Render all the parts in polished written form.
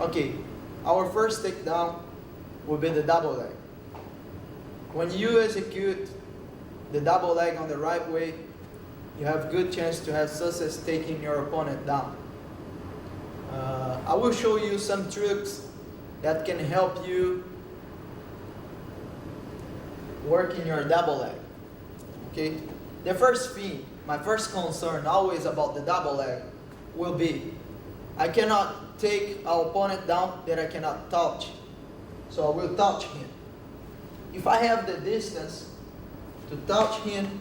Okay, our first takedown will be the double leg. When you execute the double leg on the right way, you have good chance to have success taking your opponent down. I will show you some tricks that can help you work in your double leg. Okay, the first thing, my first concern always about the double leg will be, I cannot take our opponent down that I cannot touch. So I will touch him. If I have the distance to touch him,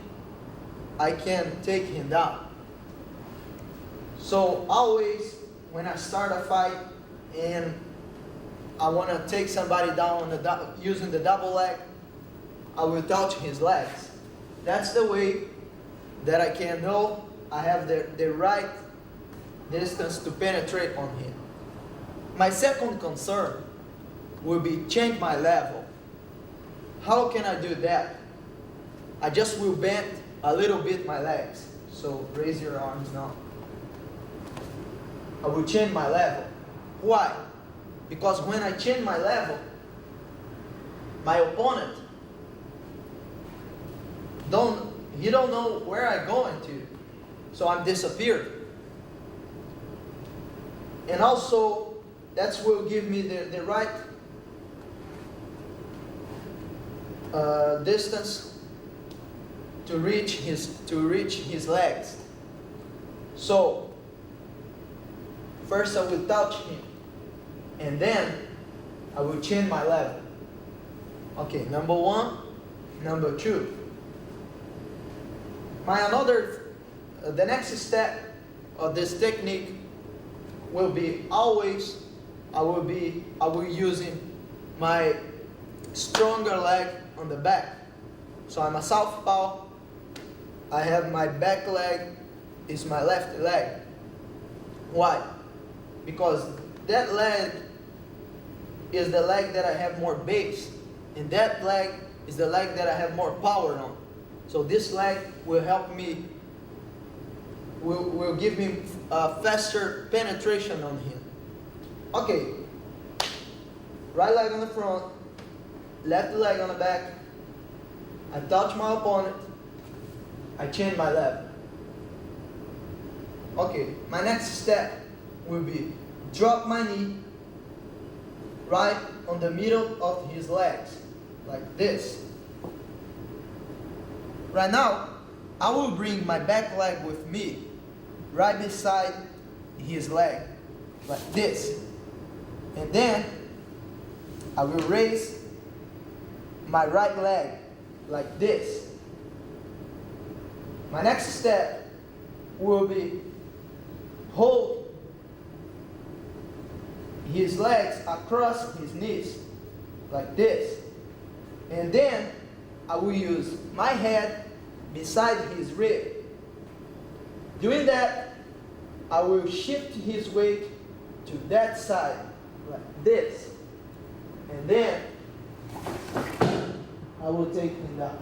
I can take him down. So always when I start a fight and I want to take somebody down on using the double leg, I will touch his legs. That's the way that I can know I have the right distance to penetrate on him. My second concern will be change my level. How can I do that? I just will bend a little bit my legs. So raise your arms now. I will change my level. Why? Because when I change my level, my opponent don't know where I'm going to. So I'm disappeared. And also, that will give me the right distance to reach his legs. So first I will touch him, and then I will change my level. Okay, number one, number two. The next step of this technique will be always I will using my stronger leg on the back. So I'm a southpaw. I have my back leg is my left leg. Why? Because that leg is the leg that I have more base, and that leg is the leg that I have more power on. So this leg will help me, will give me a faster penetration on him. Okay, right leg on the front, left leg on the back. I touch my opponent, I change my level. Okay, my next step will be drop my knee right on the middle of his legs, like this. Right now, I will bring my back leg with me, right beside his leg, like this. And then, I will raise my right leg, like this. My next step will be hold his legs across his knees, like this. And then, I will use my head beside his rib. Doing that, I will shift his weight to that side, like this. And then, I will take him down.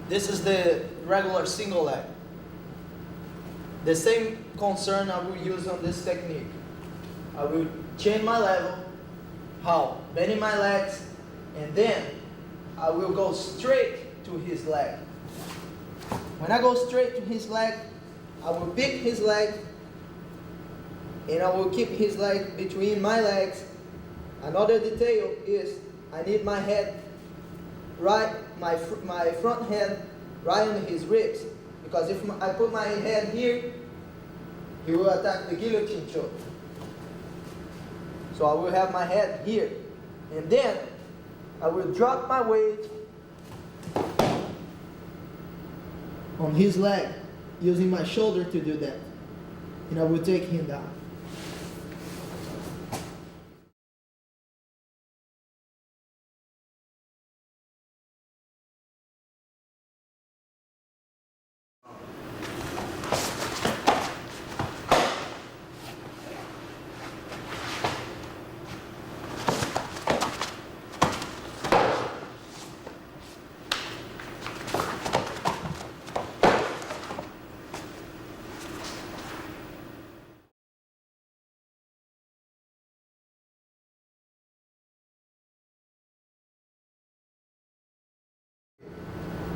This is the regular single leg. The same concern I will use on this technique. I will change my level. How? Bending my legs, and then I will go straight to his leg. When I go straight to his leg, I will pick his leg, and I will keep his leg between my legs. Another detail is I need my head right, my front head right on his ribs, because if I put my head here, he will attack the guillotine choke. So I will have my head here, and then I will drop my weight on his leg, using my shoulder to do that, and I will take him down.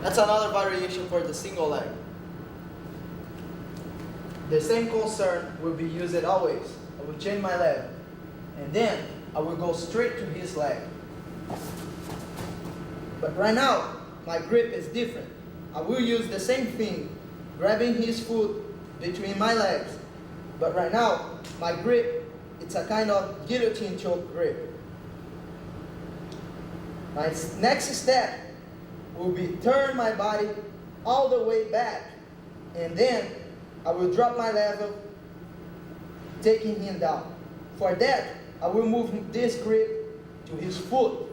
That's another variation for the single leg. The same concern will be used always. I will change my leg, and then I will go straight to his leg. But right now, my grip is different. I will use the same thing, grabbing his foot between my legs. But right now, my grip, it's a kind of guillotine choke grip. My next step will be turn my body all the way back, and then I will drop my level, taking him down. For that, I will move this grip to his foot.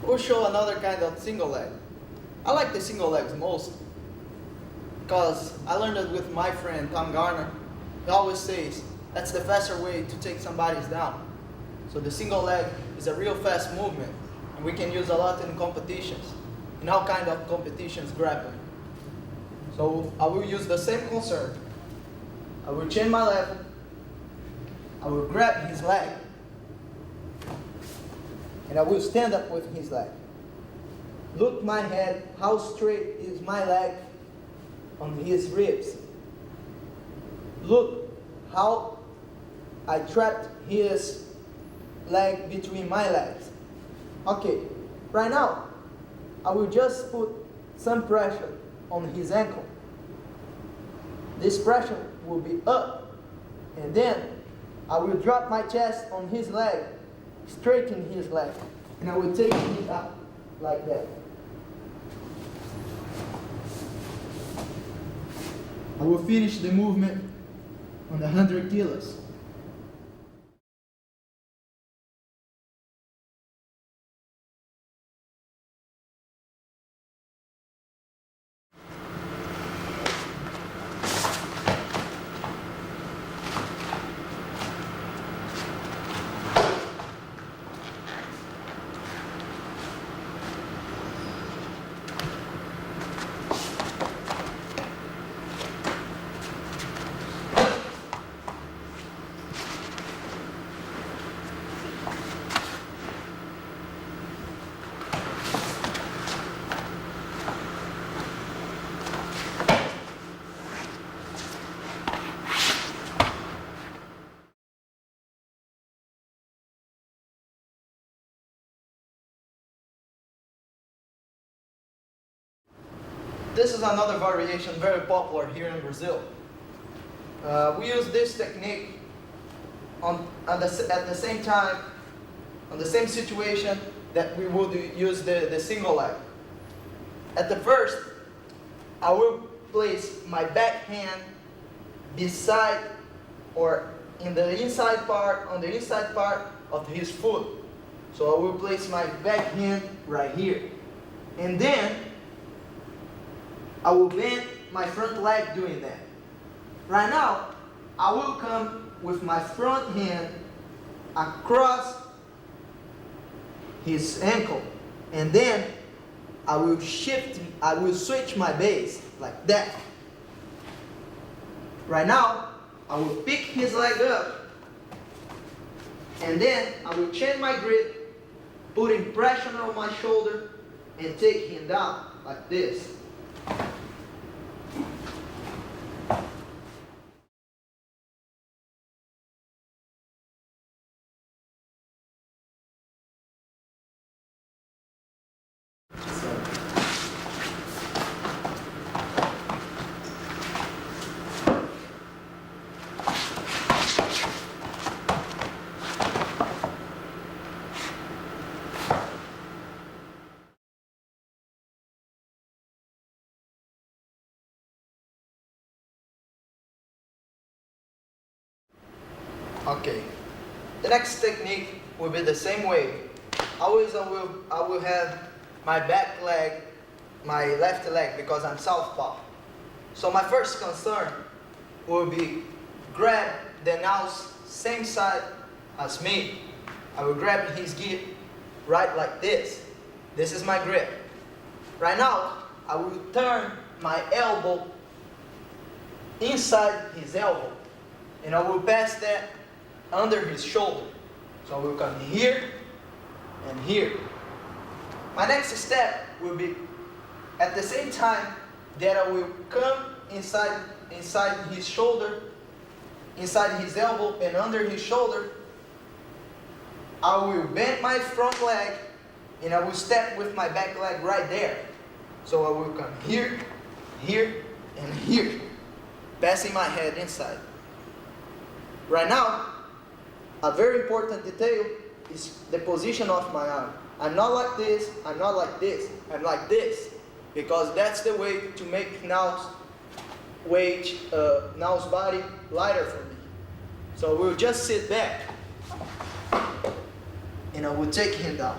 We'll show another kind of single leg. I like the single legs most because I learned it with my friend Tom Garner. He always says that's the faster way to take somebody's down. So the single leg is a real fast movement, and we can use a lot in competitions, in all kind of competitions grappling. So I will use the same concern. I will change my level. I will grab his leg, and I will stand up with his leg. Look my head, how straight is my leg on his ribs. Look how I trapped his leg between my legs. Okay, right now, I will just put some pressure on his ankle. This pressure will be up, and then I will drop my chest on his leg, straighten his leg, and I will take him up like that. I will finish the movement on the 100 kilos. This is another variation very popular here in Brazil. We use this technique at the same time, on the same situation that we would use the single leg. At the first, I will place my back hand beside or in the inside part, on the inside part of his foot. So I will place my back hand right here. And then I will bend my front leg doing that. Right now, I will come with my front hand across his ankle, and then I will switch my base like that. Right now, I will pick his leg up, and then I will change my grip, putting pressure on my shoulder, and take him down like this. Okay. The next technique will be the same way. Always I will have my back leg, my left leg, because I'm southpaw. So my first concern will be grab the nails same side as me. I will grab his gi right like this. This is my grip. Right now, I will turn my elbow inside his elbow, and I will pass that under his shoulder. So I will come here and here. My next step will be at the same time that I will come inside his shoulder, inside his elbow and under his shoulder. I will bend my front leg and I will step with my back leg right there. So I will come here, here, and here, passing my head inside. Right now, a very important detail is the position of my arm. I'm not like this, I'm not like this, I'm like this, because that's the way to make Now's body lighter for me. So we'll just sit back and I will take him down.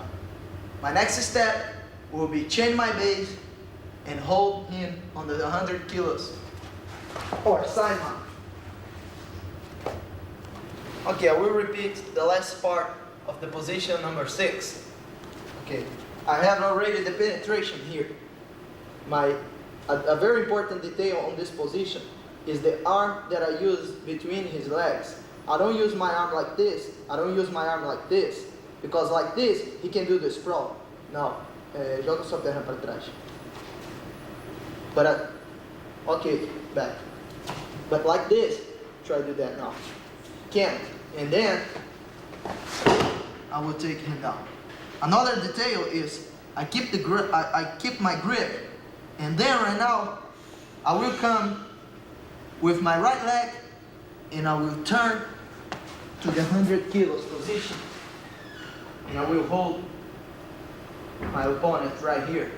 My next step will be chain my base and hold him on the 100 kilos or side mount. Okay, I will repeat the last part of the position number 6. Okay, I have already the penetration here. A very important detail on this position is the arm that I use between his legs. I don't use my arm like this. I don't use my arm like this. Because like this, he can do the sprawl. Não, joga sua perna para trás. But, okay, back. But like this, try to do that now. Can't. And then, I will take him down. Another detail is, I keep the grip. I keep my grip. And then right now, I will come with my right leg, and I will turn to the 100 kilos position. And I will hold my opponent right here.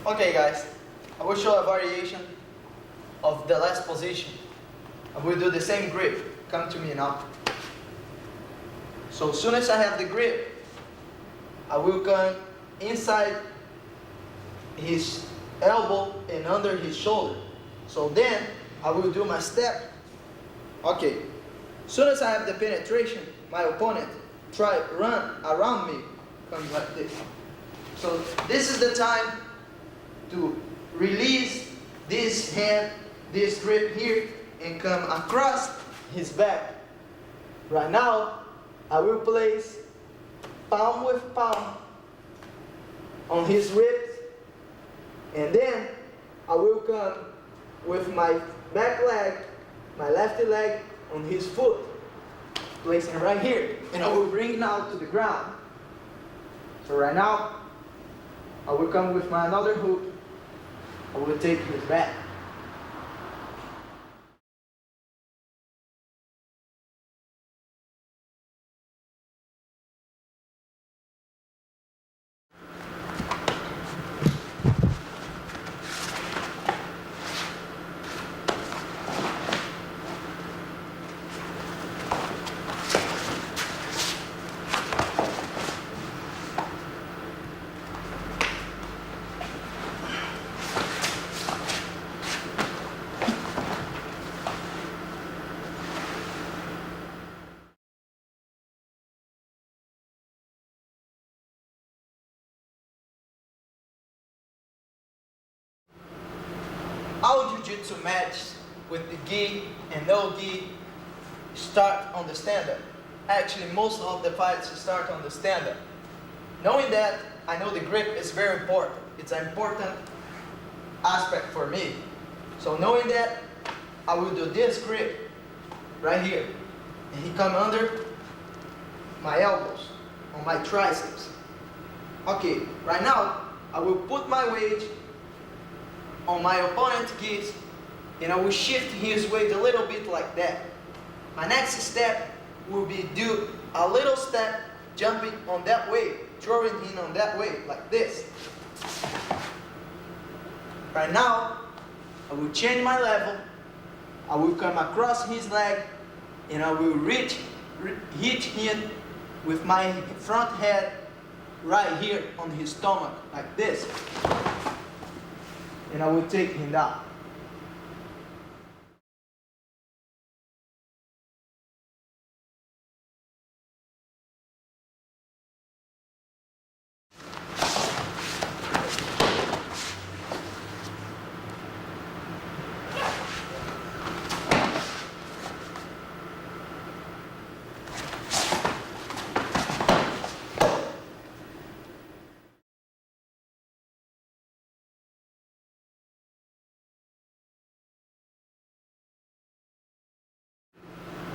Okay guys, I will show a variation of the last position. I will do the same grip. Come to me now. So as soon as I have the grip, I will come inside his elbow and under his shoulder. So then I will do my step. Okay, as soon as I have the penetration, my opponent run around me, comes like this. So this is the time to release this hand, this grip here, and come across his back. Right now, I will place palm with palm on his ribs, and then I will come with my back leg, my left leg on his foot, placing right here, and I will bring it out to the ground. So right now, I will come with my another hook. I will take his back. Our jiu-jitsu match with the gi and no gi start on the stand-up. Actually, most of the fights start on the stand-up. Knowing that, I know the grip is very important. it's an important aspect for me. So knowing that, I will do this grip right here. And he come under my elbows, on my triceps. Okay, right now, I will put my weight on my opponent's knees, and I will shift his weight a little bit like that. My next step will be do a little step, jumping on that way, throwing him on that way, like this. Right now, I will change my level. I will come across his leg, and I will hit him with my front head right here on his stomach, like this. And I will take him down.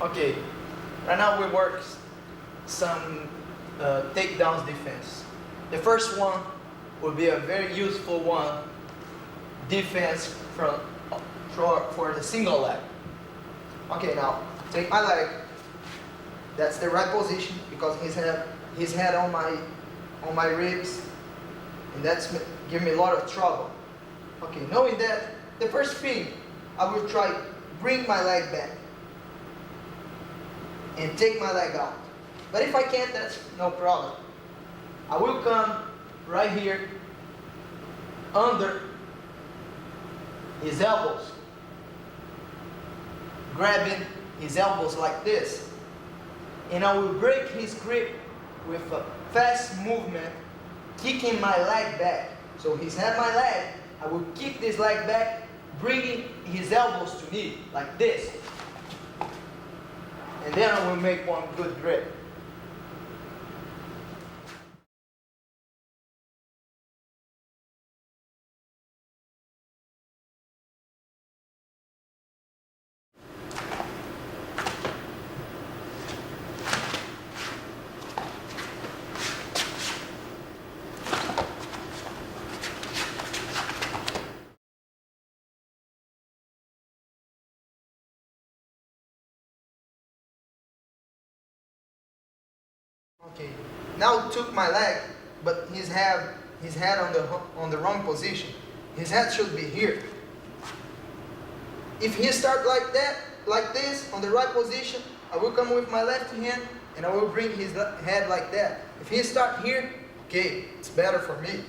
Okay, right now we work some takedowns defense. The first one will be a very useful one, defense for the single leg. Okay, now take my leg. That's the right position because his head on my ribs, and that's give me a lot of trouble. Okay, knowing that, the first thing I will try bring my leg back and take my leg out. But if I can't, that's no problem. I will come right here under his elbows, grabbing his elbows like this, and I will break his grip with a fast movement, kicking my leg back. So he's had my leg, I will kick this leg back, bringing his elbows to me like this. And then I will make one good grip. Okay, now took my leg, but his head on the wrong position. His head should be here. If he start like that, like this, on the right position, I will come with my left hand and I will bring his head like that. If he start here, okay, it's better for me.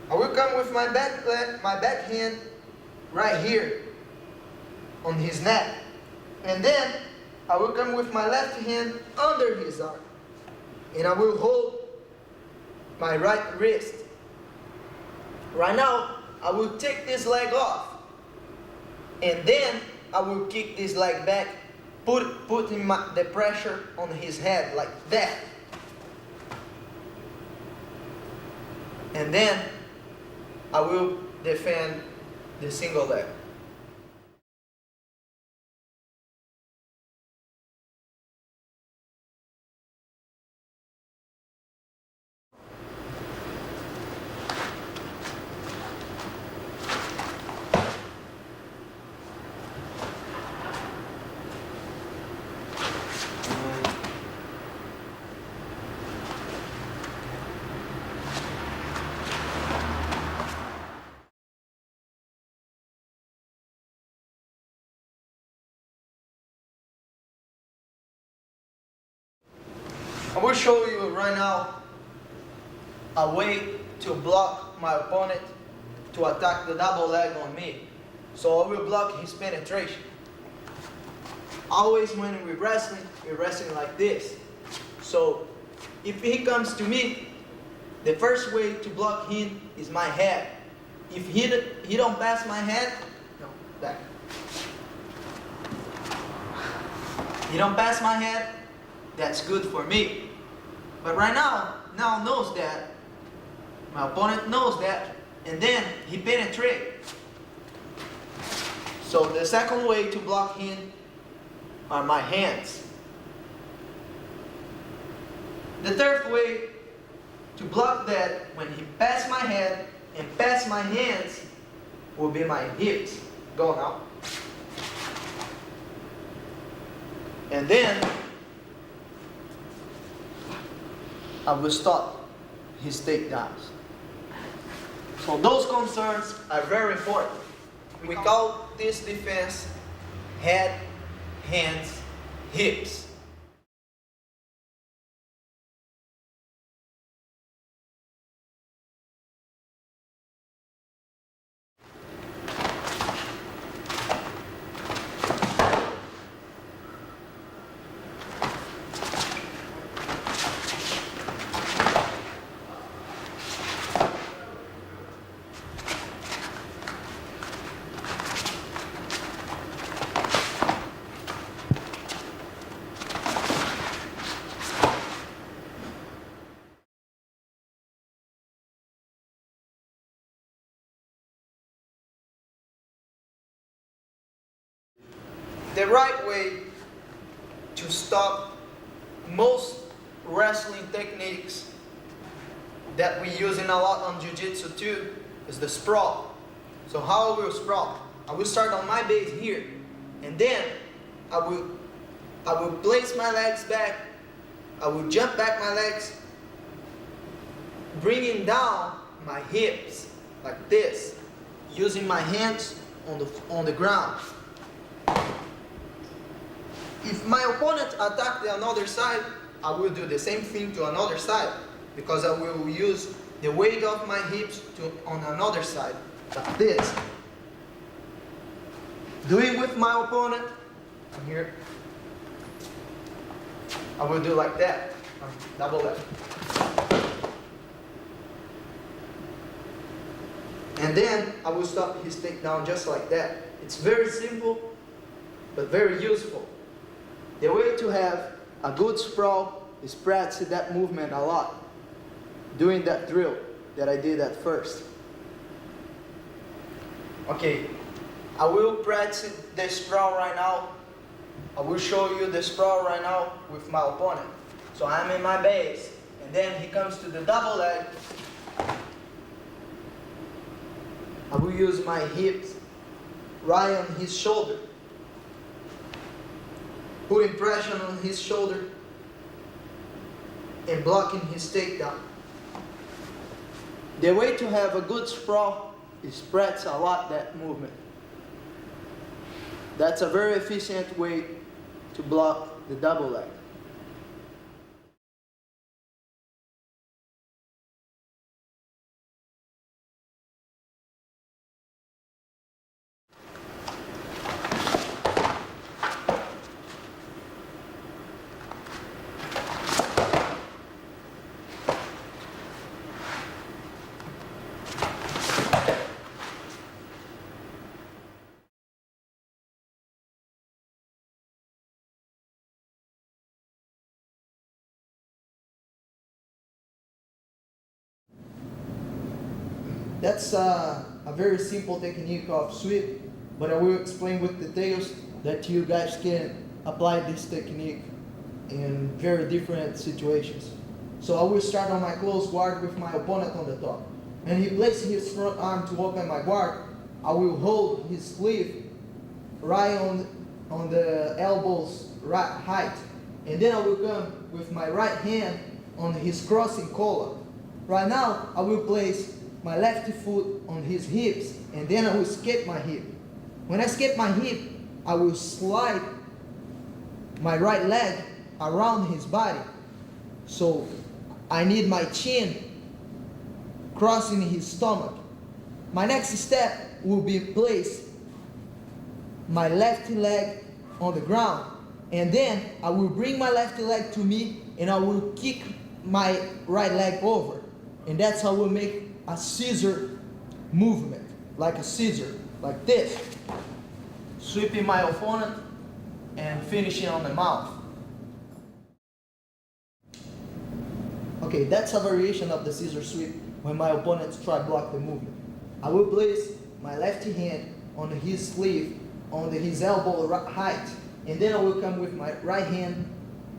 I will come with my back hand right here on his neck, and then I will come with my left hand under his arm. And I will hold my right wrist. Right now, I will take this leg off. And then I will kick this leg back, putting the pressure on his head like that. And then I will defend the single leg. I will show you right now a way to block my opponent to attack the double leg on me. So I will block his penetration. Always when we're wrestling like this. So if he comes to me, the first way to block him is my head. If he don't pass my head, no, back. He don't pass my head, that's good for me. But right now knows that, my opponent knows that, and then he penetrates. So the second way to block him are my hands. The third way to block that when he passes my head and passes my hands will be my hips going out. And then I will stop his takedowns. So those concerns are very important. We call this defense head, hands, hips. The right way to stop most wrestling techniques that we use in a lot on jiu-jitsu too is the sprawl. So how I will sprawl? I will start on my base here, and then I will place my legs back. I will jump back my legs, bringing down my hips like this, using my hands on the ground. If my opponent attacks the another side, I will do the same thing to another side, because I will use the weight of my hips on another side, like this. Doing with my opponent, I'm here, I will do like that, double left. And then I will stop his takedown just like that. It's very simple, but very useful. The way to have a good sprawl is practice that movement a lot, doing that drill that I did at first. Okay, I will practice the sprawl right now. I will show you the sprawl right now with my opponent. So I'm in my base, and then he comes to the double leg. I will use my hips right on his shoulder, putting pressure on his shoulder and blocking his takedown. The way to have a good sprawl is practice a lot that movement. That's a very efficient way to block the double leg. That's a very simple technique of sweep, but I will explain with details that you guys can apply this technique in very different situations. So I will start on my close guard with my opponent on the top. And he places his front arm to open my guard. I will hold his sleeve right on the elbows right height. And then I will come with my right hand on his crossing collar. Right now, I will place my left foot on his hips, and then I will skip my hip. When I skip my hip, I will slide my right leg around his body. So I need my chin crossing his stomach. My next step will be place my left leg on the ground, and then I will bring my left leg to me and I will kick my right leg over. And that's how we'll make a scissor movement, like a scissor, like this. Sweeping my opponent and finishing on the mouth. Okay, that's a variation of the scissor sweep when my opponents try to block the movement. I will place my left hand on his sleeve, on his elbow height, and then I will come with my right hand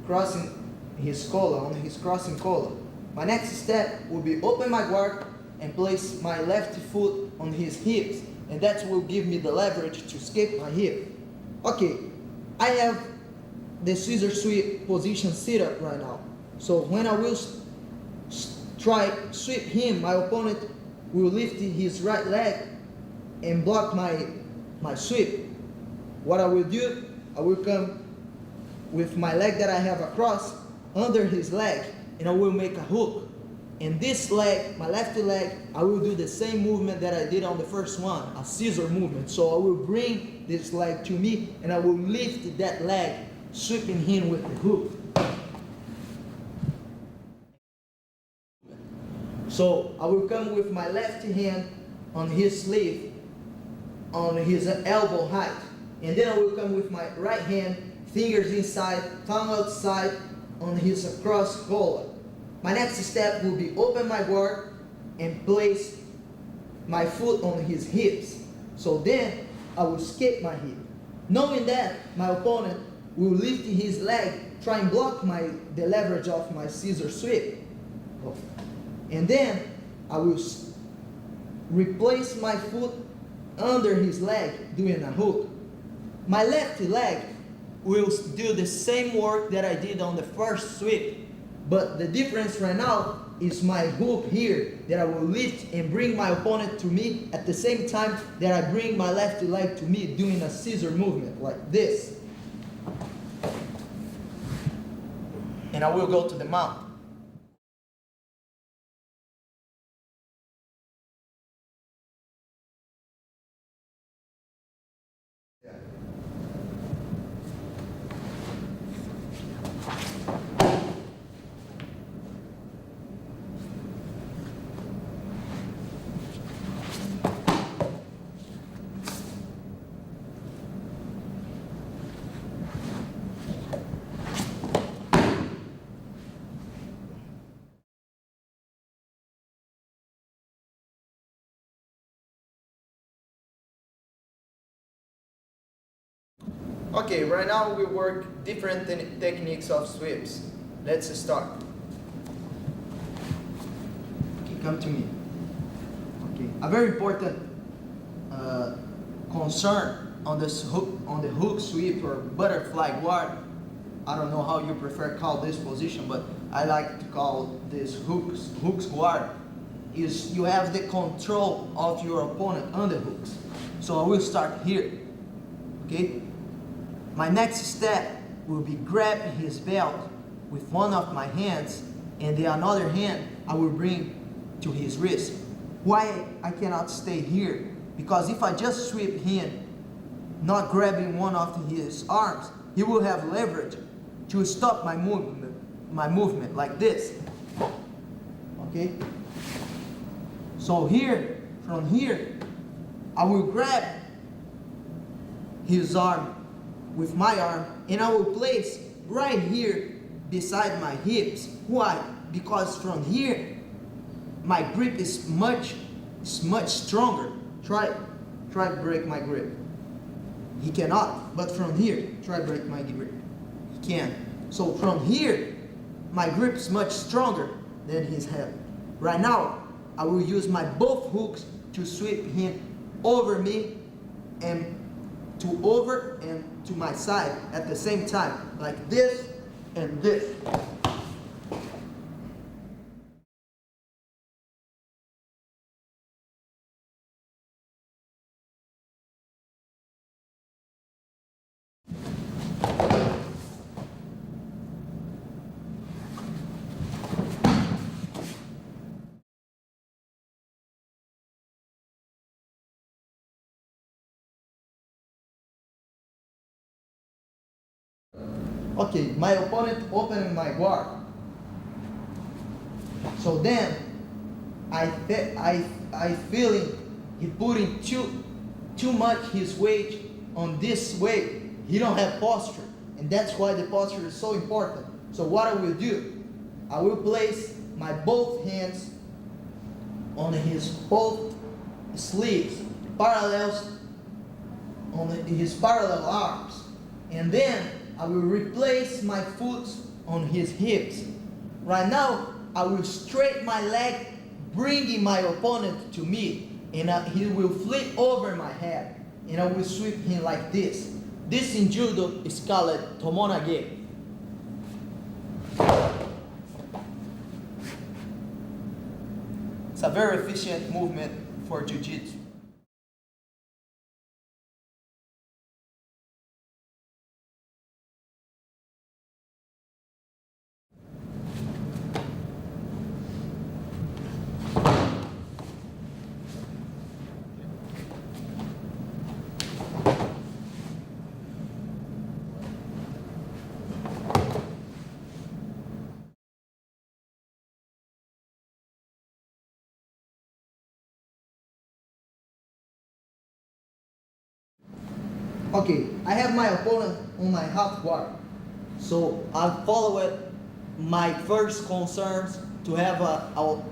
crossing his collar, on his crossing collar. My next step will be open my guard and place my left foot on his hips, and that will give me the leverage to escape my hip. Okay, I have the scissor sweep position set up right now. So when I will try sweep him, my opponent will lift his right leg and block my sweep. What I will do, I will come with my leg that I have across under his leg, and I will make a hook. And this leg, my left leg, I will do the same movement that I did on the first one, a scissor movement. So I will bring this leg to me, and I will lift that leg, sweeping him with the hook. So I will come with my left hand on his sleeve, on his elbow height. And then I will come with my right hand, fingers inside, tongue outside, on his cross collar. My next step will be open my guard and place my foot on his hips. So then I will escape my hip. Knowing that my opponent will lift his leg, try and block the leverage of my scissor sweep. And then I will replace my foot under his leg, doing a hook. My left leg will do the same work that I did on the first sweep. But the difference right now is my hook here, that I will lift and bring my opponent to me at the same time that I bring my left leg to me, doing a scissor movement like this. And I will go to the mount. Okay, right now we work different techniques of sweeps. Let's start. Okay, come to me. Okay, a very important concern on the hook sweep or butterfly guard. I don't know how you prefer call this position, but I like to call this hooks guard. Is you have the control of your opponent on the hooks. So I will start here. Okay. My next step will be grab his belt with one of my hands, and the other hand I will bring to his wrist. Why I cannot stay here? Because if I just sweep him, not grabbing one of his arms, he will have leverage to stop my movement like this. Okay? So here, from here, I will grab his arm with my arm, and I will place right here beside my hips. Why? Because from here, my grip is much stronger. Try to break my grip. He cannot, but from here, try to break my grip. He can. So from here, my grip is much stronger than his head. Right now, I will use my both hooks to sweep him over me and to my side at the same time, like this and this. Okay, my opponent opening my guard. So then, I feeling he putting too much his weight on this way. He don't have posture, and that's why the posture is so important. So what I will do, I will place my both hands on his both sleeves parallels on his parallel arms, and then I will replace my foot on his hips. Right now, I will straighten my leg, bringing my opponent to me, and he will flip over my head, and I will sweep him like this. This in judo is called tomonage. It's a very efficient movement for jiu-jitsu. Okay, I have my opponent on my half guard. So I followed my first concerns to have a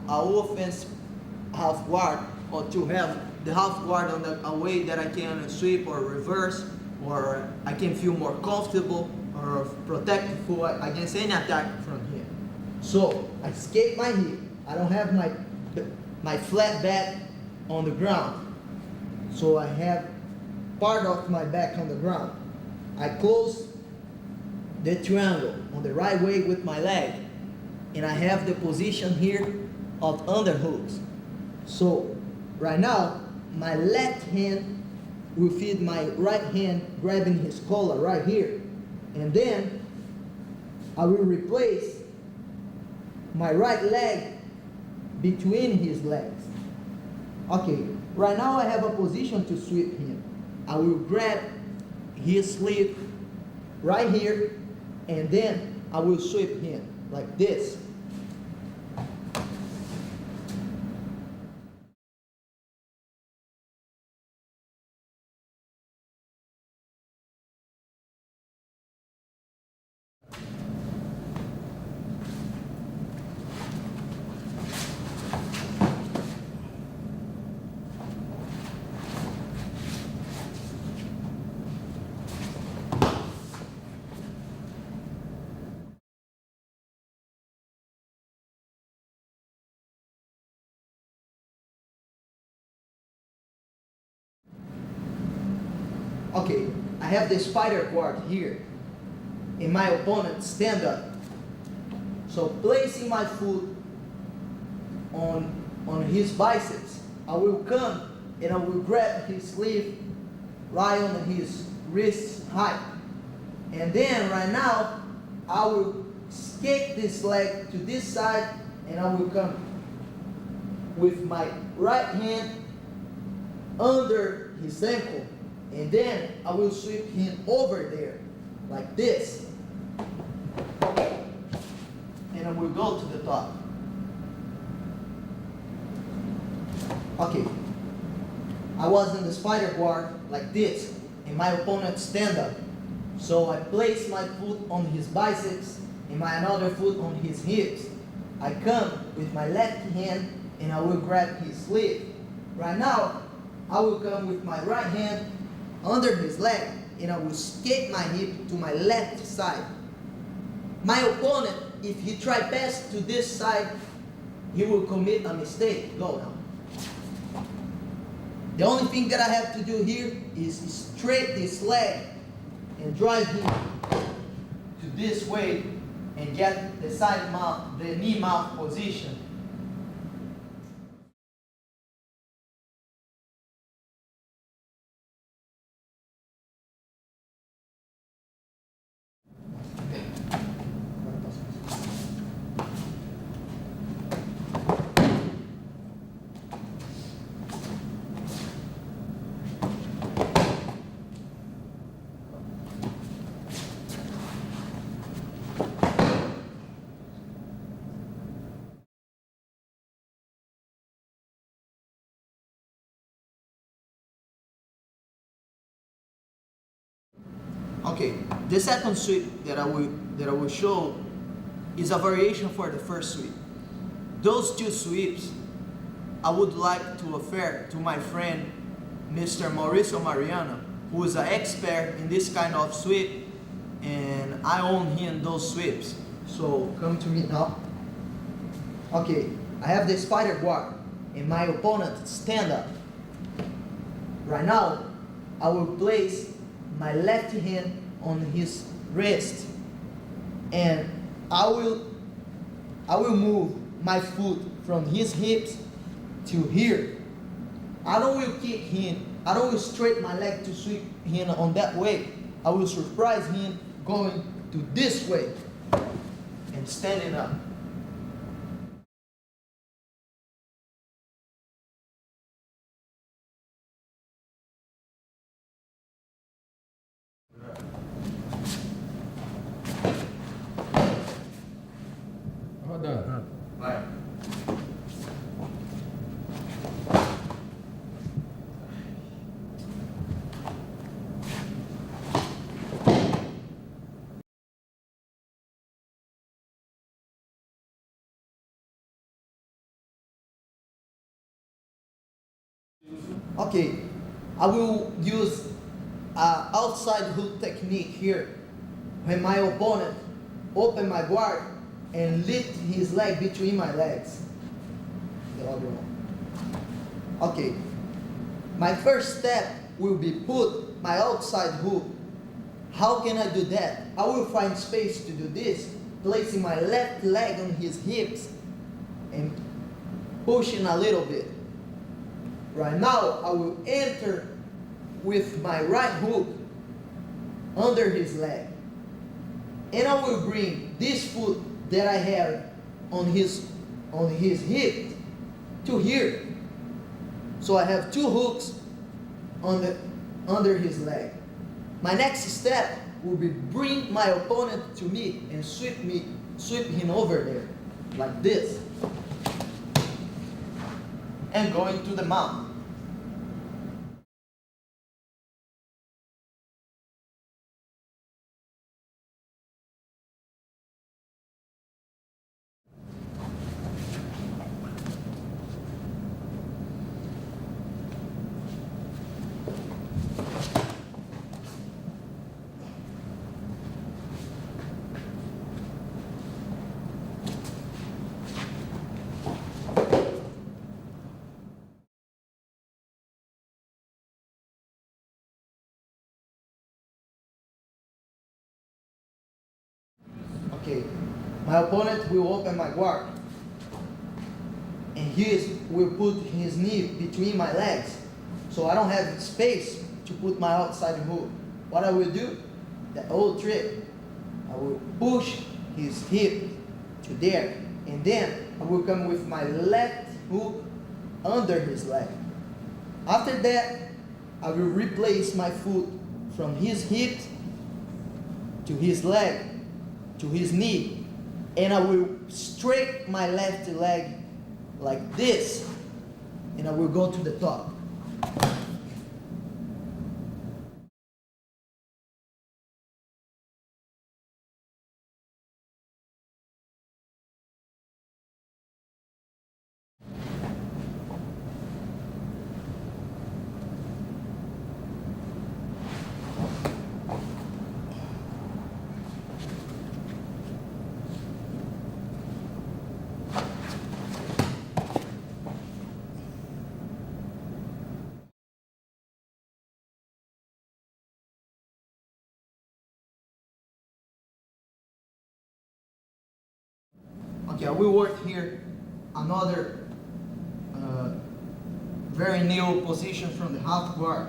offense half guard, or to have the half guard on a way that I can sweep or reverse, or I can feel more comfortable or protected against any attack from here. So I escape my hip. I don't have my flat back on the ground. So I have part of my back on the ground. I close the triangle on the right way with my leg, and I have the position here of underhooks. So right now, my left hand will feed my right hand, grabbing his collar right here, and then I will replace my right leg between his legs. Okay, right now I have a position to sweep him. I will grab his sleeve right here, and then I will sweep him like this. Okay, I have the spider guard here, and my opponent stand up. So placing my foot on his biceps, I will come and I will grab his sleeve right on his wrist height. And then right now, I will escape this leg to this side, and I will come with my right hand under his ankle. And then I will sweep him over there, like this. And I will go to the top. Okay. I was in the spider guard like this, and my opponent stand up. So I place my foot on his biceps and my another foot on his hips. I come with my left hand and I will grab his sleeve. Right now, I will come with my right hand under his leg, and I will escape my hip to my left side. My opponent, if he try pass to this side, he will commit a mistake. Go now. The only thing that I have to do here is straight this leg and drive him to this way and get the side mount, the knee mount position. Okay, the second sweep that I will show is a variation for the first sweep. Those two sweeps I would like to offer to my friend, Mr. Mauricio Mariano, who is an expert in this kind of sweep, and I own him those sweeps. So come to me now. Okay, I have the spider guard, and my opponent stand up. Right now, I will place my left hand on his wrist, and I will move my foot from his hips to here. I don't will kick him. I don't will straighten my leg to sweep him on that way. I will surprise him going to this way and standing up. Rodando. Vai. Okay, I will use outside hook technique here. When my opponent open my guard and lift his leg between my legs. The other one. Okay, my first step will be put my outside hook. How can I do that? I will find space to do this, placing my left leg on his hips and pushing a little bit. Right now, I will enter with my right hook under his leg. And I will bring this foot that I have on his hip to here. So I have two hooks under his leg. My next step will be bring my opponent to me and sweep him over there, like this. And going to the mount. Okay, my opponent will open my guard, and he will put his knee between my legs, so I don't have space to put my outside hook. What I will do, the old trick, I will push his hip to there, and then I will come with my left hook under his leg. After that, I will replace my foot from his hip to his leg, to his knee, and I will straight my left leg like this, and I will go to the top. Okay, I will work here another very new position from the half guard.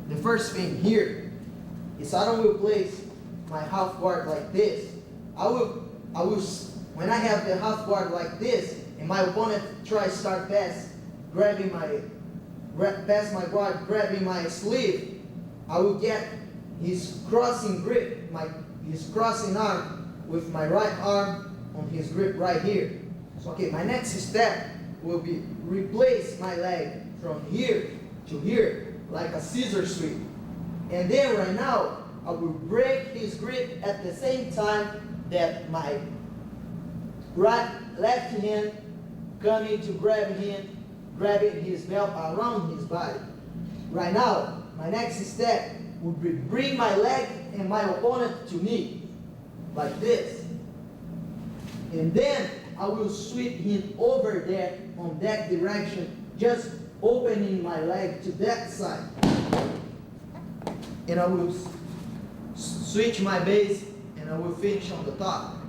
The first thing here is I don't will place my half guard like this. I will when I have the half guard like this and my opponent tries start pass pass my guard, grabbing my sleeve, I will get his crossing grip, his crossing arm with my right arm on his grip right here. So, okay, my next step will be replace my leg from here to here like a scissor sweep. And then right now, I will break his grip at the same time that my left hand coming to grab him grabbing his belt around his body. Right now, my next step would be bring my leg and my opponent to me, like this. And then I will sweep him over there on that direction, just opening my leg to that side. And I will switch my base and I will finish on the top.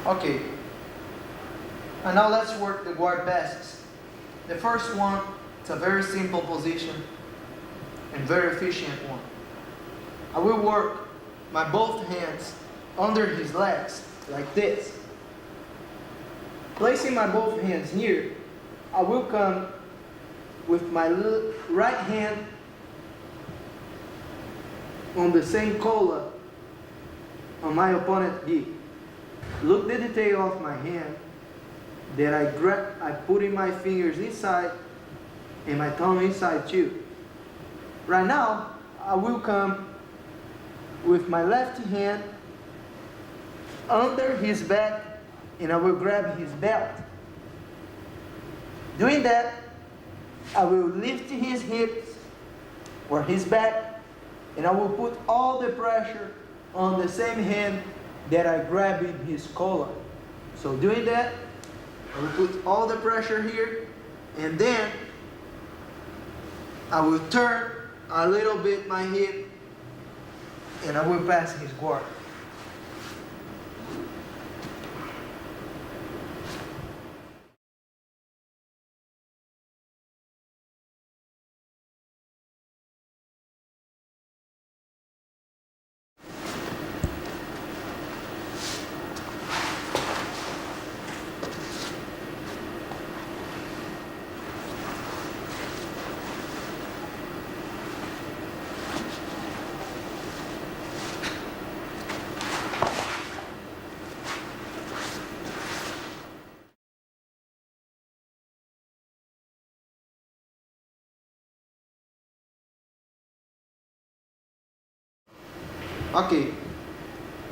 Okay, and now let's work the guard passes. The first one, it's a very simple position and very efficient one. I will work my both hands under his legs like this. Placing my both hands here, I will come with my right hand on the same collar on my opponent's hip. Look the detail of my hand that I put in my fingers inside and my thumb inside too. Right now, I will come with my left hand under his back and I will grab his belt. Doing that, I will lift his hips or his back and I will put all the pressure on the same hand that I grab in his collar. So doing that, I will put all the pressure here and then I will turn a little bit my hip and I will pass his guard. Okay,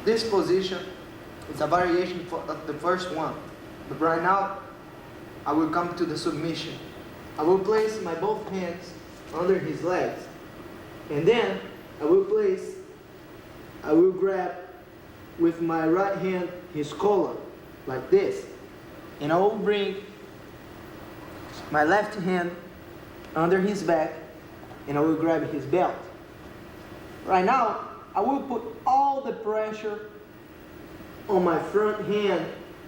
this position is a variation of the first one, but right now I will come to the submission. I will place my both hands under his legs and then I will grab with my right hand his collar like this and I will bring my left hand under his back and I will grab his belt. Right now I will put all the pressure on my front hand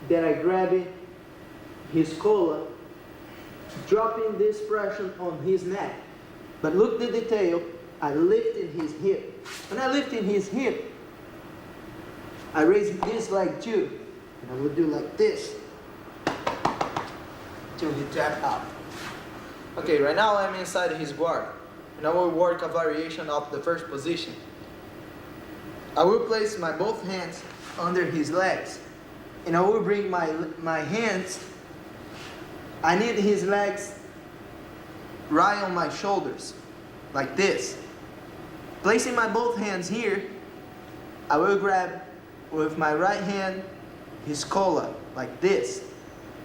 that I grab in his collar, dropping this pressure on his neck. But look the detail, I lifted his hip. When I lifted his hip, I raised this leg too. And I will do like this till he tap out. Okay, right now I'm inside his guard. And I will work a variation of the first position. I will place my both hands under his legs and I will bring my hands, I need his legs right on my shoulders like this. Placing my both hands here, I will grab with my right hand his collar like this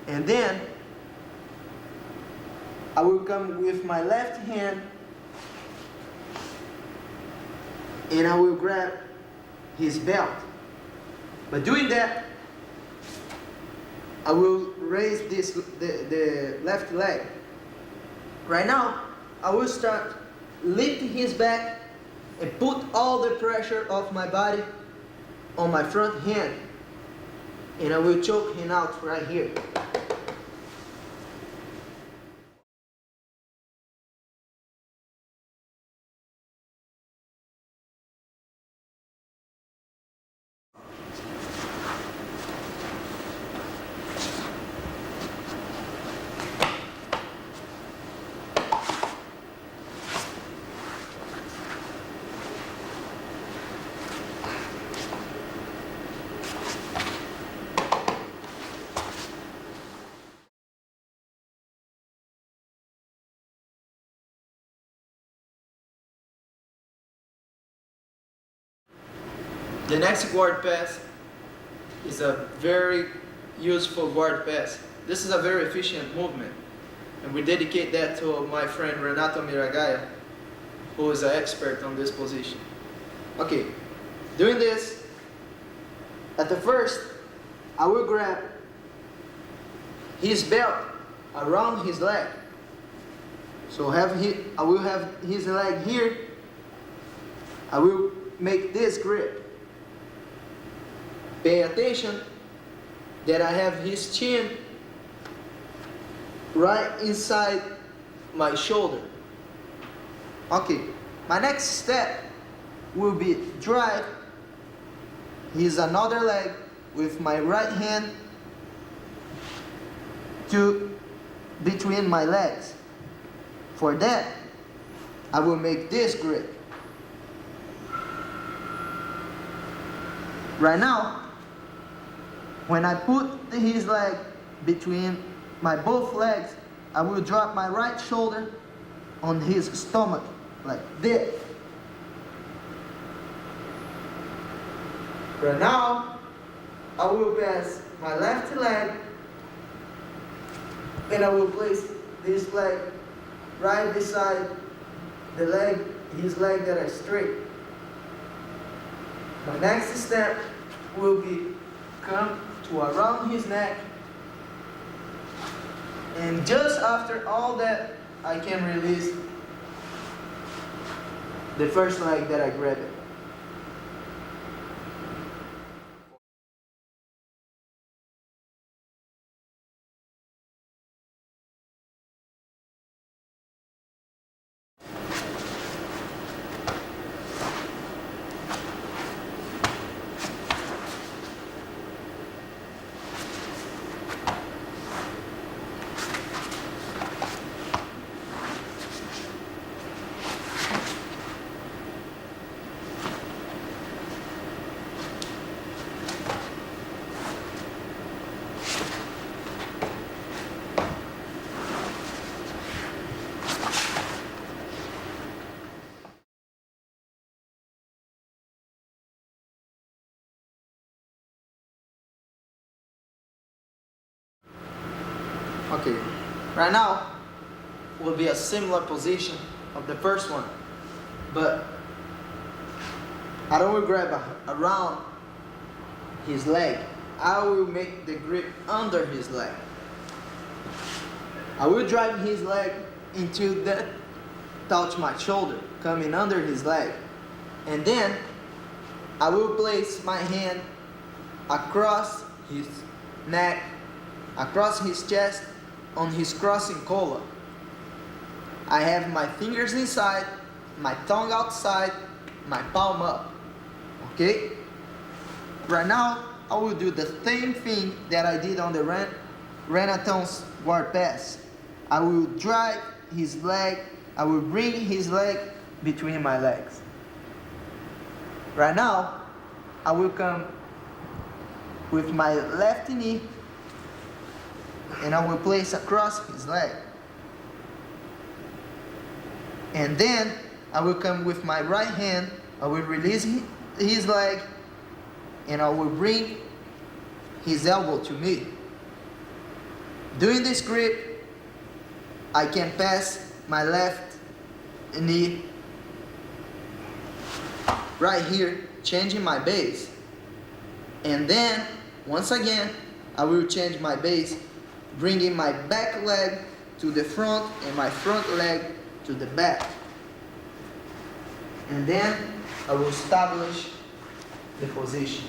and then I will come with my left hand and I will grab his belt. But doing that, I will raise the left leg. Right now, I will start lifting his back and put all the pressure of my body on my front hand. And I will choke him out right here. The next guard pass is a very useful guard pass. This is a very efficient movement, and we dedicate that to my friend Renato Miragaya, who is an expert on this position. Okay, doing this, at the first, I will grab his belt around his leg. So I will have his leg here. I will make this grip. Pay attention that I have his chin right inside my shoulder. Okay, my next step will be drive his another leg with my right hand to between my legs. For that, I will make this grip. Right now, when I put his leg between my both legs, I will drop my right shoulder on his stomach, like this. Right now, I will pass my left leg, and I will place this leg right beside the leg, his leg that is straight. My next step will be come to around his neck, and just after all that, I can release the first leg that I grabbed. Okay, right now will be a similar position of the first one, but I don't will grab around his leg. I will make the grip under his leg. I will drive his leg until that touch my shoulder, coming under his leg, and then I will place my hand across his neck, across his chest, on his crossing collar. I have my fingers inside, my tongue outside, my palm up. Okay? Right now, I will do the same thing that I did on the Renaton's guard pass. I will drive his leg, I will bring his leg between my legs. Right now, I will come with my left knee, and I will place across his leg. And then I will come with my right hand, I will release his leg, and I will bring his elbow to me. Doing this grip, I can pass my left knee right here, changing my base. And then, once again, I will change my base, bringing my back leg to the front and my front leg to the back. And then I will establish the position.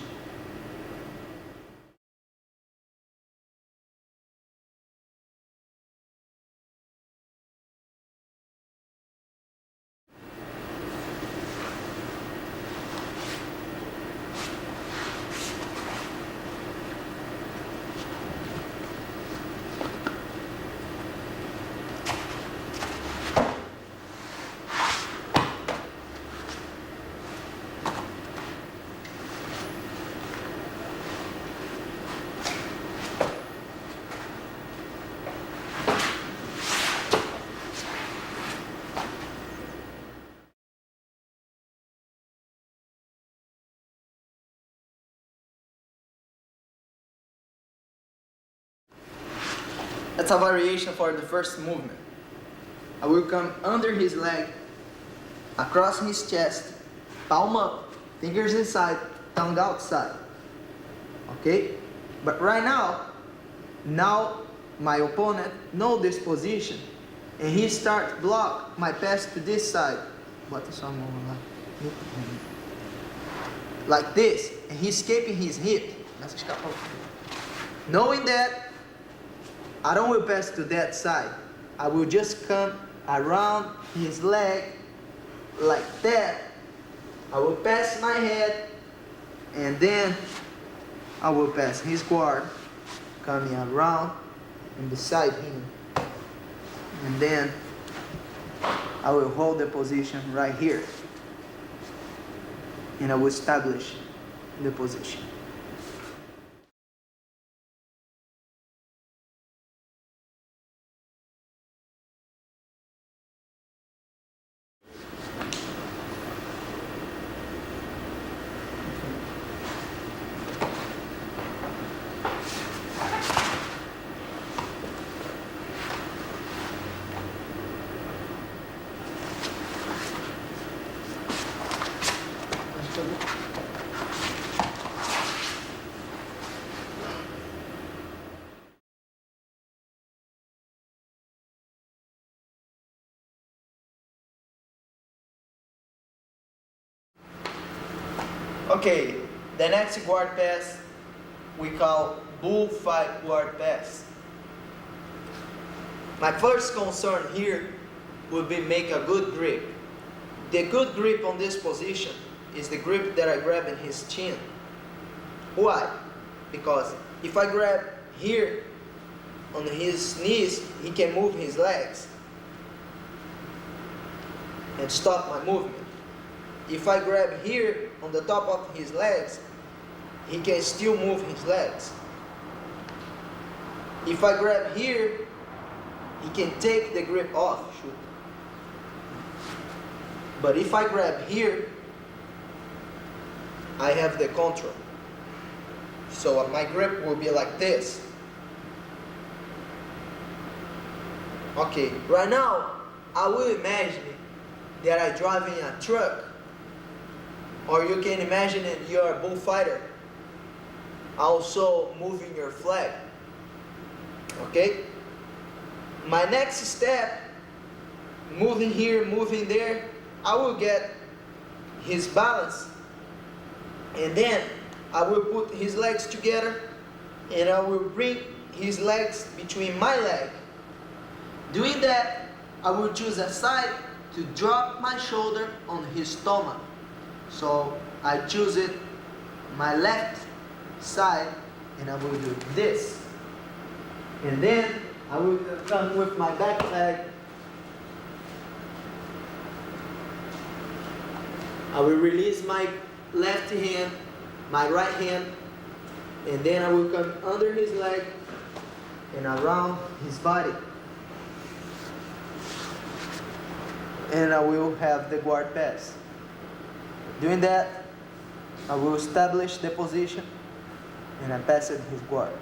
That's a variation for the first movement. I will come under his leg, across his chest, palm up, fingers inside, tongue outside. Okay? But right now my opponent knows this position and he starts block my pass to this side. Like this, and he's escaping his hip. Knowing that, I don't will pass to that side. I will just come around his leg like that. I will pass my head, and then I will pass his guard, coming around and beside him. And then I will hold the position right here. And I will establish the position. Okay, the next guard pass we call bullfight guard pass. My first concern here would be make a good grip. The good grip on this position is the grip that I grab in his chin. Why? Because if I grab here on his knees, he can move his legs and stop my movement. If I grab here on the top of his legs, he can still move his legs. If I grab here, he can take the grip off. Shoot. But if I grab here, I have the control. So my grip will be like this. Okay, right now, I will imagine that I'm driving a truck. Or you can imagine that you're a bullfighter, also moving your flag. Okay? My next step, moving here, moving there, I will get his balance. And then I will put his legs together and I will bring his legs between my leg. Doing that, I will choose a side to drop my shoulder on his stomach. So I choose it, my left side, and I will do this. And then I will come with my back leg. I will release my left hand, my right hand, and then I will come under his leg and around his body. And I will have the guard pass. Doing that, I will establish the position and I pass it his guard.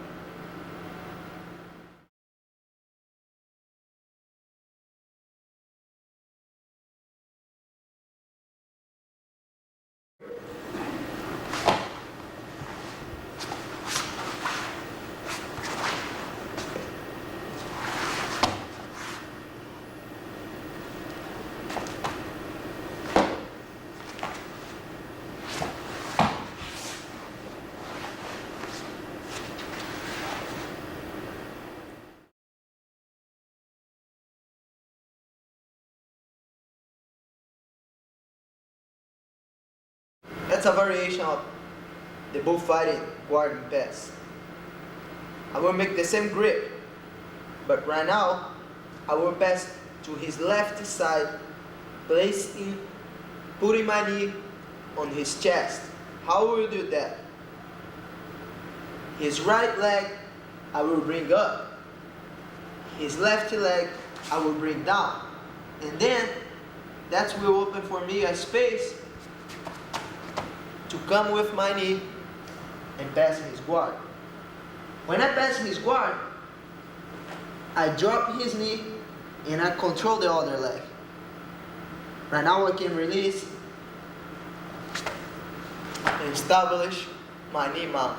That's a variation of the bullfighting guard and pass. I will make the same grip, but right now I will pass to his left side, putting my knee on his chest. How will we do that? His right leg I will bring up. His left leg I will bring down. And then that will open for me a space to come with my knee and pass his guard. When I pass his guard, I drop his knee and I control the other leg. Right now I can release and establish my knee mount.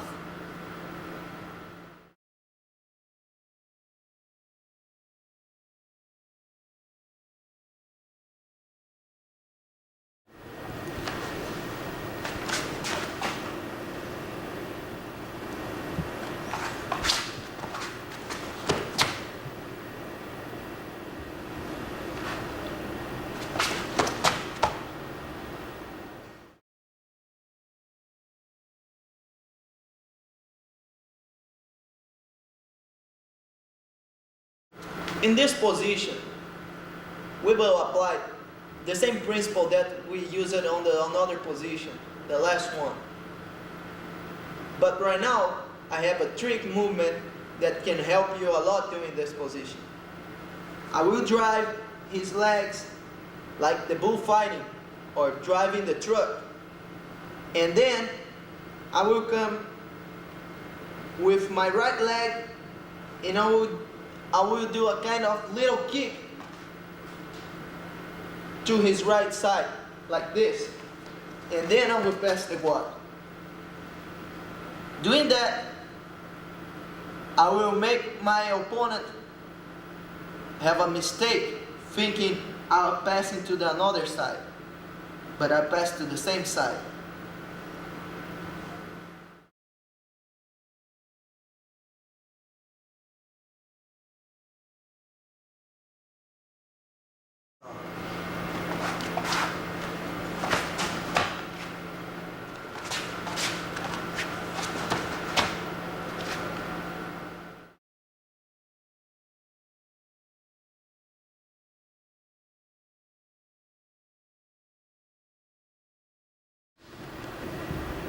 In this position, we will apply the same principle that we used on the another position, the last one. But right now, I have a trick movement that can help you a lot doing this position. I will drive his legs like the bullfighting or driving the truck. And then I will come with my right leg and I will do a kind of little kick to his right side, like this. And then I will pass the guard. Doing that, I will make my opponent have a mistake thinking I'll pass into the another side, but I pass to the same side.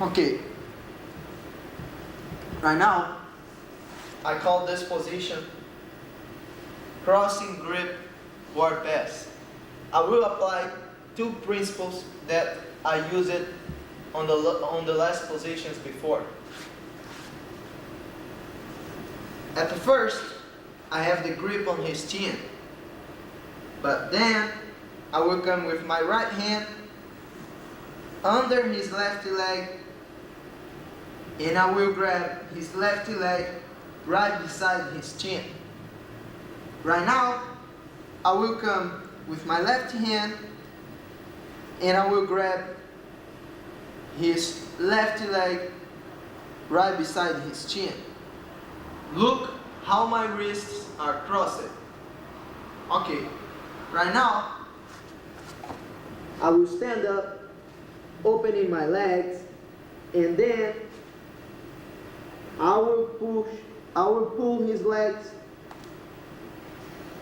Okay, right now, I call this position crossing grip guard pass. I will apply two principles that I used on the last positions before. At the first, I have the grip on his chin, but then I will come with my right hand under his left leg, and I will grab his left leg right beside his chin. Right now, I will come with my left hand and I will grab his left leg right beside his chin. Look how my wrists are crossed. Okay, right now, I will stand up, opening my legs, and then I will pull his legs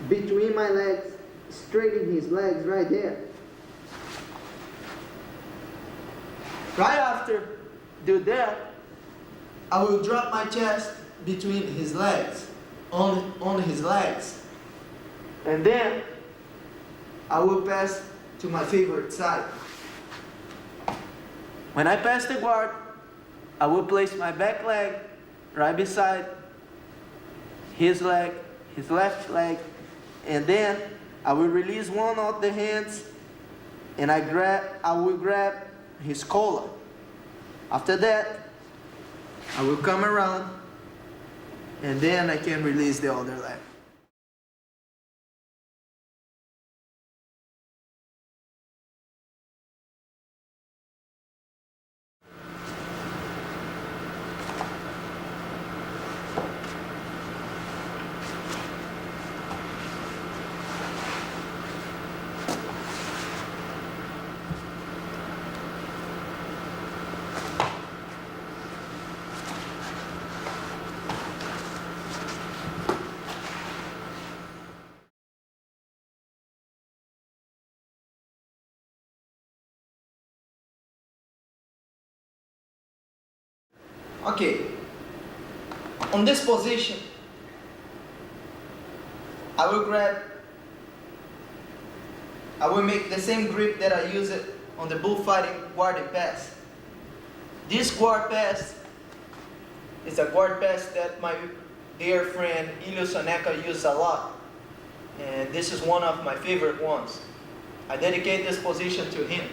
between my legs, straighten his legs right there. Right after do that, I will drop my chest between his legs, on his legs, and then I will pass to my favorite side. When I pass the guard, I will place my back leg right beside his leg, his left leg, and then I will release one of the hands and I will grab his collar. After that, I will come around and then I can release the other leg. Okay, on this position, I will make the same grip that I used on the bullfighting guard and pass. This guard pass is a guard pass dear friend Ilio Soneca uses a lot. And this is one of my favorite ones. I dedicate this position to him.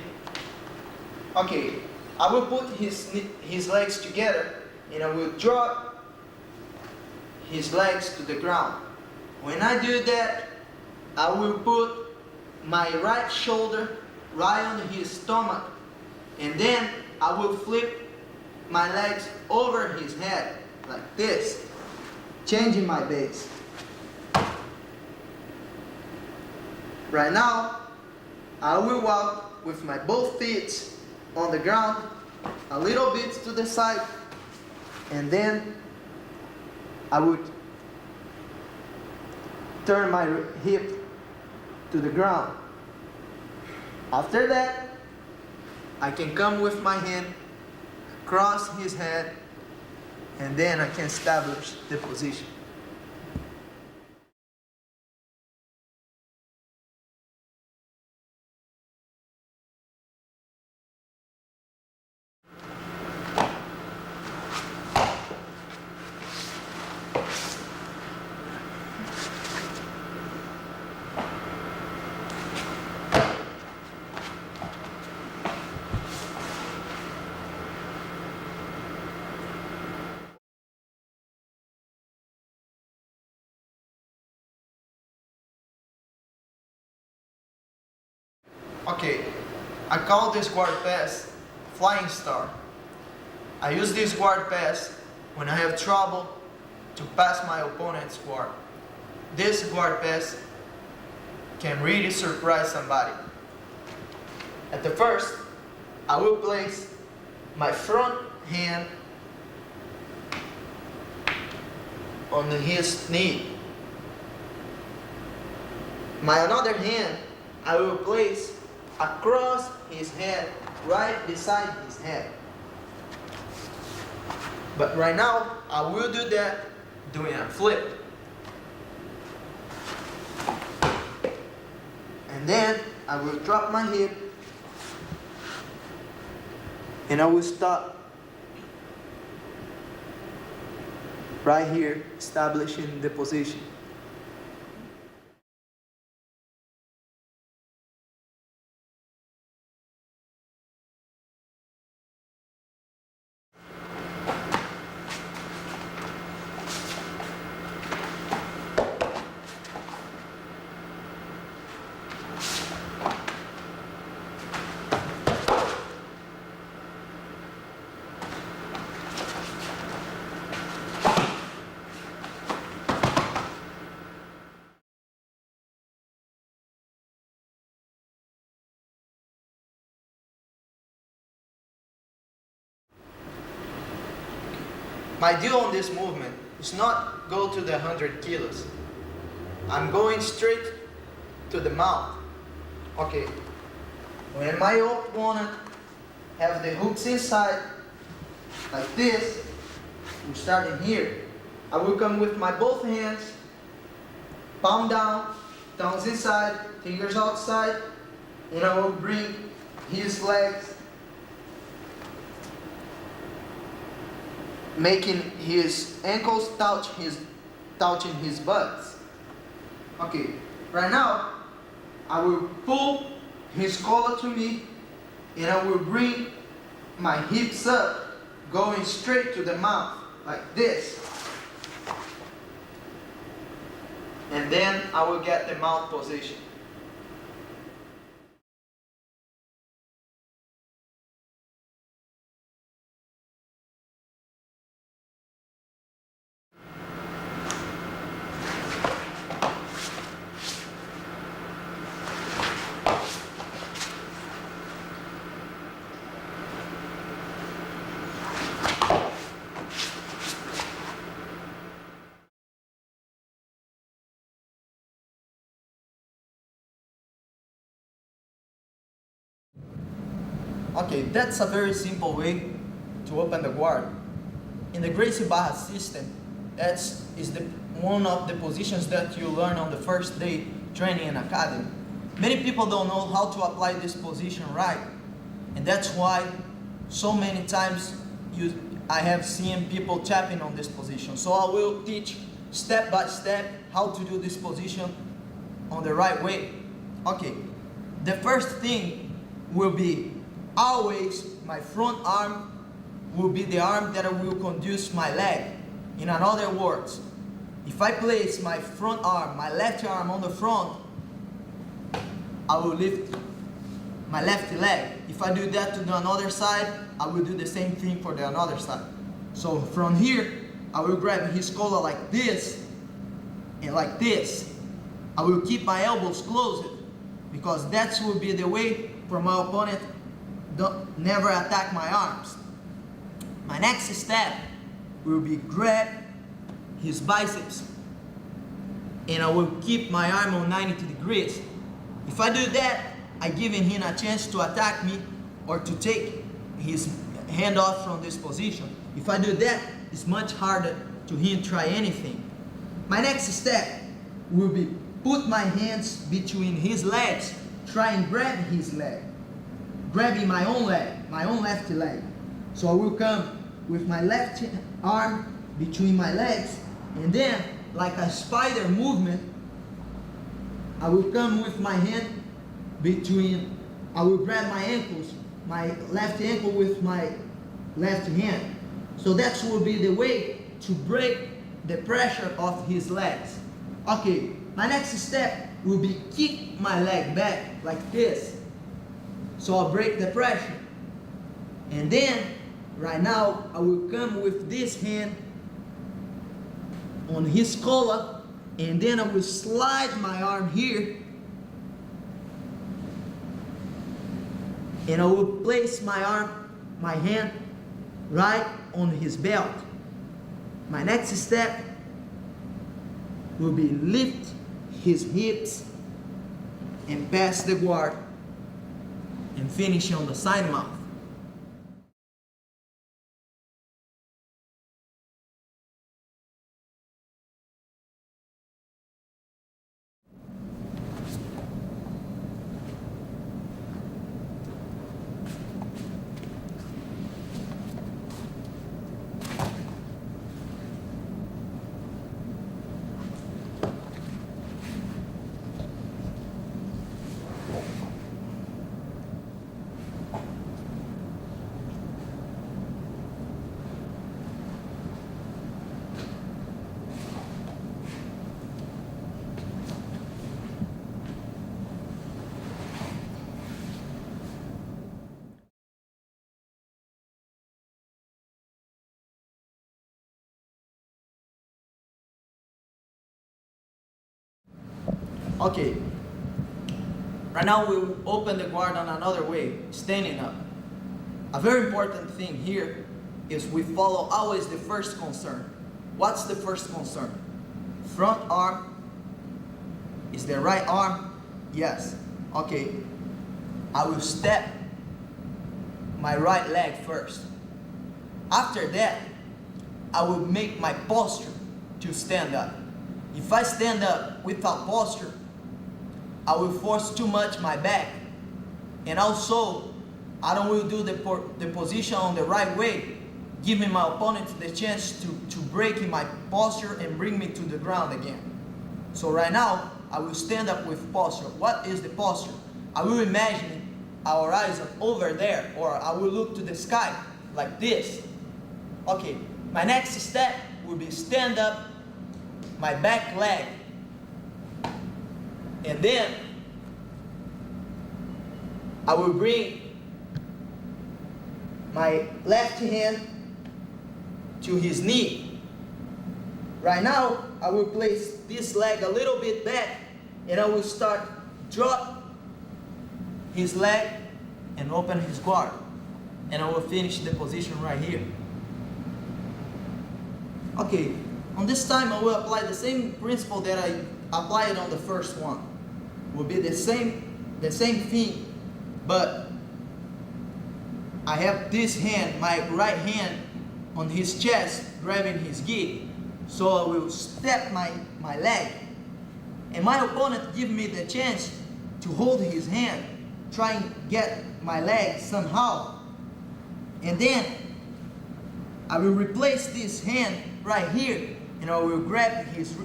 Okay, I will put his legs together and I will drop his legs to the ground. When I do that, I will put my right shoulder right on his stomach, and then I will flip my legs over his head like this, changing my base. Right now, I will walk with my both feet on the ground, a little bit to the side, and then I would turn my hip to the ground. After that, I can come with my hand, cross his head, and then I can establish the position. Okay, I call this guard pass flying star. I use this guard pass when I have trouble to pass my opponent's guard. This guard pass can really surprise somebody. At the first, I will place my front hand on his knee. My another hand, I will place across his head, right beside his head. But right now, I will do that doing a flip. And then I will drop my hip and I will stop right here, establishing the position. My deal on this movement is not go to the 100 kilos. I'm going straight to the mouth. Okay. When my opponent have the hooks inside, like this, I'm starting here. I will come with my both hands, palm down, thumbs inside, fingers outside, and I will bring his legs, making his ankles touching his butt. Okay, right now, I will pull his collar to me, and I will bring my hips up, going straight to the mouth, like this. And then I will get the mouth position. Okay, that's a very simple way to open the guard. In the Gracie Barra system, one of the positions that you learn on the first day training in academy. Many people don't know how to apply this position right, and that's why so many times I have seen people tapping on this position. So I will teach step by step how to do this position on the right way. Okay, the first thing will be always my front arm will be the arm that will conduce my leg. In other words, if I place my front arm, my left arm on the front, I will lift my left leg. If I do that to the other side, I will do the same thing for the other side. So from here, I will grab his collar like this and like this. I will keep my elbows closed because that will be the way for my opponent never attack my arms. My next step will be grab his biceps and I will keep my arm on 90 degrees. If I do that, I giving him a chance to attack me or to take his hand off from this position. If I do that, it's much harder to him try anything. My next step will be put my hands between his legs, try and grab his leg, grabbing my own leg, my own left leg. So I will come with my left arm between my legs, and then like a spider movement, I will come with my hand between, I will grab my ankles, my left ankle with my left hand. So that will be the way to break the pressure of his legs. Okay, my next step will be kick my leg back like this. So I'll break the pressure. And then, right now, I will come with this hand on his collar, and then I will slide my arm here, and I will place my hand right on his belt. My next step will be lift his hips and pass the guard and finish on the side mouth. Okay, right now we'll open the guard on another way, standing up. A very important thing here is we follow always the first concern. What's the first concern? Front arm is the right arm? Yes. Okay, I will step my right leg first. After that, I will make my posture to stand up. If I stand up without posture, I will force too much my back, and also I don't will do the position on the right way, giving my opponent the chance to break in my posture and bring me to the ground again. So right now, I will stand up with posture. What is the posture? I will imagine our eyes are over there, or I will look to the sky like this. Okay, my next step will be stand up my back leg, and then I will bring my left hand to his knee. Right now, I will place this leg a little bit back, and I will start drop his leg and open his guard, and I will finish the position right here. Okay, on this time I will apply the same principle that I applied on the first one. Will be the same thing, but I have this hand, my right hand, on his chest, grabbing his gi. So I will step my leg, and my opponent give me the chance to hold his hand, try and get my leg somehow, and then I will replace this hand right here and I will grab his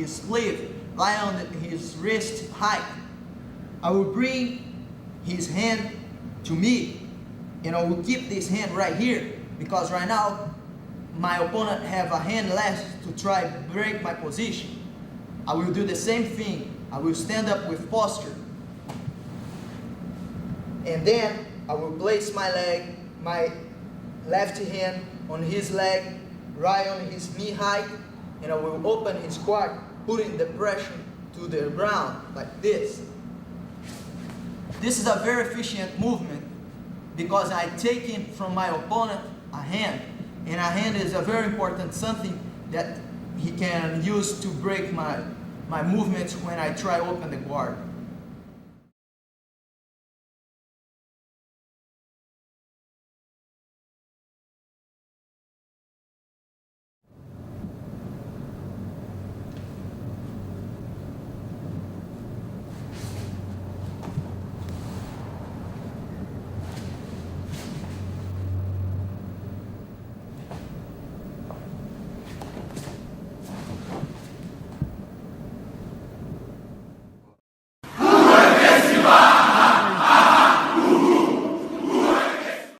sleeve, lie on his wrist height. I will bring his hand to me, and I will keep this hand right here, because right now my opponent have a hand left to try break my position. I will do the same thing. I will stand up with posture, and then I will place my left hand on his leg, right on his knee height, and I will open his quad, putting the pressure to the ground like this. This is a very efficient movement because I take in from my opponent a hand, and a hand is a very important something that he can use to break my movements when I try open the guard.